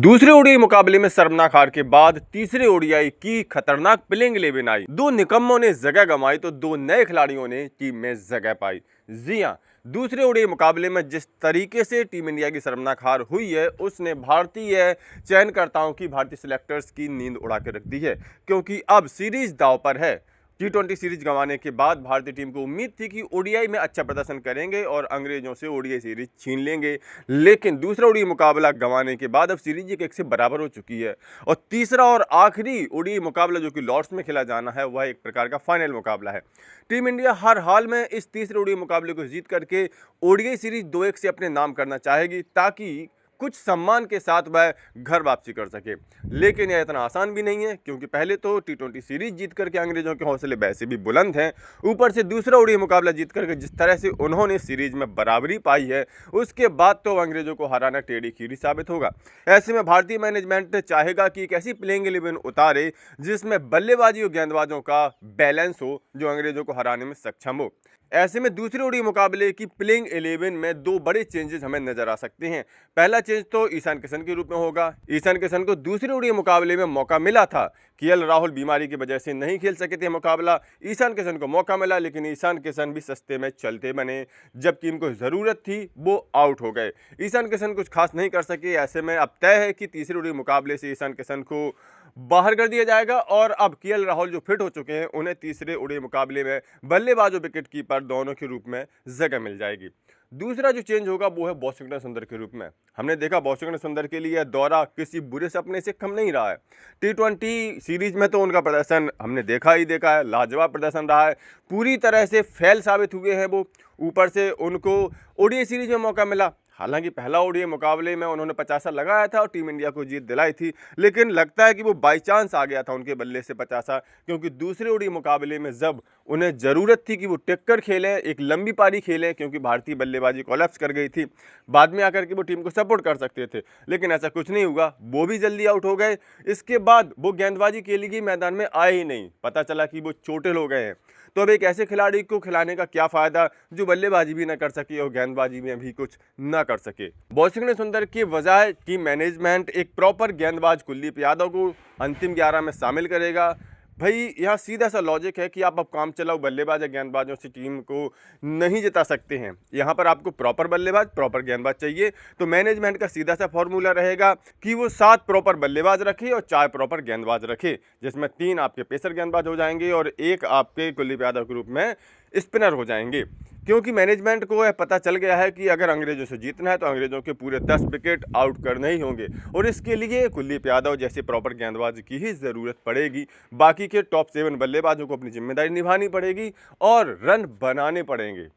दूसरे ओडीआई मुकाबले में शर्मनाक हार के बाद तीसरे ओडीआई की खतरनाक प्लेइंग 11 आई। दो निकम्मों ने जगह गंवाई तो दो नए खिलाड़ियों ने टीम में जगह पाई। जी हां, दूसरे ओडीआई मुकाबले में जिस तरीके से टीम इंडिया की शर्मनाक हार हुई है उसने भारतीय चयनकर्ताओं की, भारतीय सिलेक्टर्स की नींद उड़ा के रख दी है, क्योंकि अब सीरीज दांव पर है। T20 सीरीज गंवाने के बाद भारतीय टीम को उम्मीद थी कि ओडीआई में अच्छा प्रदर्शन करेंगे और अंग्रेजों से ओडीआई सीरीज छीन लेंगे, लेकिन दूसरा ओडीआई मुकाबला गंवाने के बाद अब सीरीज एक से बराबर हो चुकी है और तीसरा और आखिरी ओडीआई मुकाबला जो कि लॉर्ड्स में खेला जाना है वह एक प्रकार का फाइनल मुकाबला है। टीम इंडिया हर हाल में इस तीसरे ओडीआई मुकाबले को जीत करके ओडीआई सीरीज 2-1 से अपने नाम करना चाहेगी, ताकि कुछ सम्मान के साथ वह घर वापसी कर सके। लेकिन यह इतना आसान भी नहीं है, क्योंकि पहले तो T20 सीरीज जीत करके अंग्रेजों के हौसले वैसे भी बुलंद हैं, ऊपर से दूसरा ओडीआई मुकाबला जीत करके जिस तरह से उन्होंने सीरीज में बराबरी पाई है, उसके बाद तो अंग्रेजों को हराना टेढ़ी खीरी साबित होगा। ऐसे में भारतीय मैनेजमेंट चाहेगा कि एक ऐसी प्लेइंग 11 उतारे जिसमें बल्लेबाजी और गेंदबाजों का बैलेंस हो, जो अंग्रेजों को हराने में सक्षम हो। ऐसे में दूसरे ओडीआई मुकाबले की प्लेइंग 11 में दो बड़े चेंजेस हमें नजर आ सकते हैं। पहला चेंज तो ईशान किशन के रूप में होगा। ईशान किशन को दूसरे ओडीआई मुकाबले में मौका मिला था, केएल राहुल बीमारी की वजह से नहीं खेल सके थे मुकाबला। ईशान किशन को मौका मिला, लेकिन ईशान किशन भी सस्ते में चलते बने। जब टीम को जरूरत थी वो आउट हो गए। ईशान किशन कुछ खास नहीं कर सके। ऐसे में अब तय है कि तीसरे ओडीआई मुकाबले से ईशान किशन को बाहर कर दिया जाएगा और अब केएल राहुल जो फिट हो चुके हैं उन्हें तीसरे ओडीआई मुकाबले में बल्लेबाज और विकेट कीपर दोनों के रूप में जगह मिल जाएगी। दूसरा जो चेंज होगा वो है वॉशिंगटन सुंदर के रूप में। हमने देखा वॉशिंगटन सुंदर के लिए दौरा किसी बुरे सपने से कम नहीं रहा है। T20 सीरीज में तो उनका प्रदर्शन हमने देखा ही देखा है, लाजवाब प्रदर्शन रहा है, पूरी तरह से फेल साबित हुए हैं वो। ऊपर से उनको ओडीआई सीरीज में मौका मिला, हालांकि पहला ओडीआई मुकाबले में उन्होंने 50 लगाया था और टीम इंडिया को जीत दिलाई थी, लेकिन लगता है कि वो बाई चांस आ गया था उनके बल्ले से 50, क्योंकि दूसरे ओडीआई मुकाबले में जब उन्हें ज़रूरत थी कि वो टिककर खेलें, एक लंबी पारी खेलें, क्योंकि भारतीय बल्लेबाजी कोलैप्स कर गई थी, बाद में आकर के वो टीम को सपोर्ट कर सकते थे, लेकिन ऐसा कुछ नहीं हुआ, वो भी जल्दी आउट हो गए। इसके बाद वो गेंदबाजी के लिए मैदान में आए ही नहीं, पता चला कि वो चोटिल हो गए हैं। तो अब एक ऐसे खिलाड़ी को खिलाने का क्या फ़ायदा जो बल्लेबाजी भी ना कर सके और गेंदबाजी में भी कुछ ना कर सके। वॉशिंगटन सुंदर की वजह टीम मैनेजमेंट एक प्रॉपर गेंदबाज कुलदीप यादव को अंतिम 11 में शामिल करेगा। भाई यहाँ सीधा सा लॉजिक है कि आप अब काम चलाओ बल्लेबाज या गेंदबाजों से टीम को नहीं जिता सकते हैं। यहाँ पर आपको प्रॉपर बल्लेबाज, प्रॉपर गेंदबाज चाहिए, तो मैनेजमेंट का सीधा सा फॉर्मूला रहेगा कि वो 7 प्रॉपर बल्लेबाज रखे और 4 प्रॉपर गेंदबाज रखे, जिसमें 3 आपके पेसर गेंदबाज हो जाएंगे और 1 आपके कुलदीप यादव के रूप में स्पिनर हो जाएंगे। क्योंकि मैनेजमेंट को यह पता चल गया है कि अगर अंग्रेजों से जीतना है तो अंग्रेजों के पूरे 10 विकेट आउट करने ही होंगे और इसके लिए कुलदीप यादव जैसे प्रॉपर गेंदबाज की ही ज़रूरत पड़ेगी। बाकी के टॉप 7 बल्लेबाजों को अपनी जिम्मेदारी निभानी पड़ेगी और रन बनाने पड़ेंगे।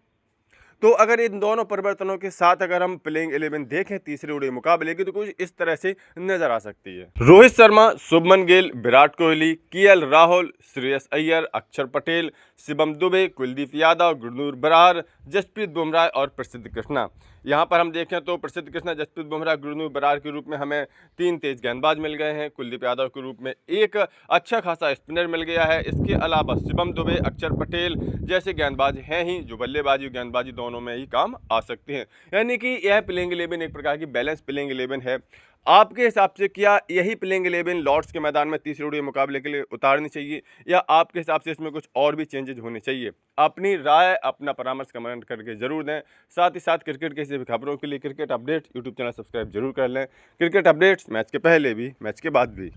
तो अगर इन दोनों परिवर्तनों के साथ अगर हम प्लेइंग 11 देखें तीसरे ओडीआई मुकाबले की, तो कुछ इस तरह से नजर आ सकती है। रोहित शर्मा, शुभमन गिल, विराट कोहली, केएल राहुल, श्रेयस अय्यर, अक्षर पटेल, शिवम दुबे, कुलदीप यादव, गुरनूर बरार, जसप्रीत बुमराह और प्रसिद्ध कृष्णा। यहाँ पर हम देखें तो प्रसिद्ध कृष्णा, जसप्रीत बुमराह, गुरनूर बरार के रूप में हमें 3 तेज गेंदबाज मिल गए हैं। कुलदीप यादव के रूप में एक अच्छा खासा स्पिनर मिल गया है। इसके अलावा शिवम दुबे, अक्षर पटेल जैसे गेंदबाज हैं ही जो बल्लेबाजी और गेंदबाजी दोनों में ही काम आ सकते हैं। यानी कि यह प्लेइंग 11 एक प्रकार की बैलेंस प्लेइंग 11 है। आपके हिसाब से क्या यही प्लेइंग 11 लॉर्ड्स के मैदान में तीसरे ओडीआई मुकाबले के लिए उतारनी चाहिए, या आपके हिसाब से इसमें कुछ और भी चेंजेज होने चाहिए? अपनी राय, अपना परामर्श कमेंट करके जरूर दें। साथ ही साथ क्रिकेट की सभी खबरों के लिए cricket update YouTube channel subscribe जरूर कर लें। क्रिकेट अपडेट्स मैच के पहले भी, मैच के बाद भी।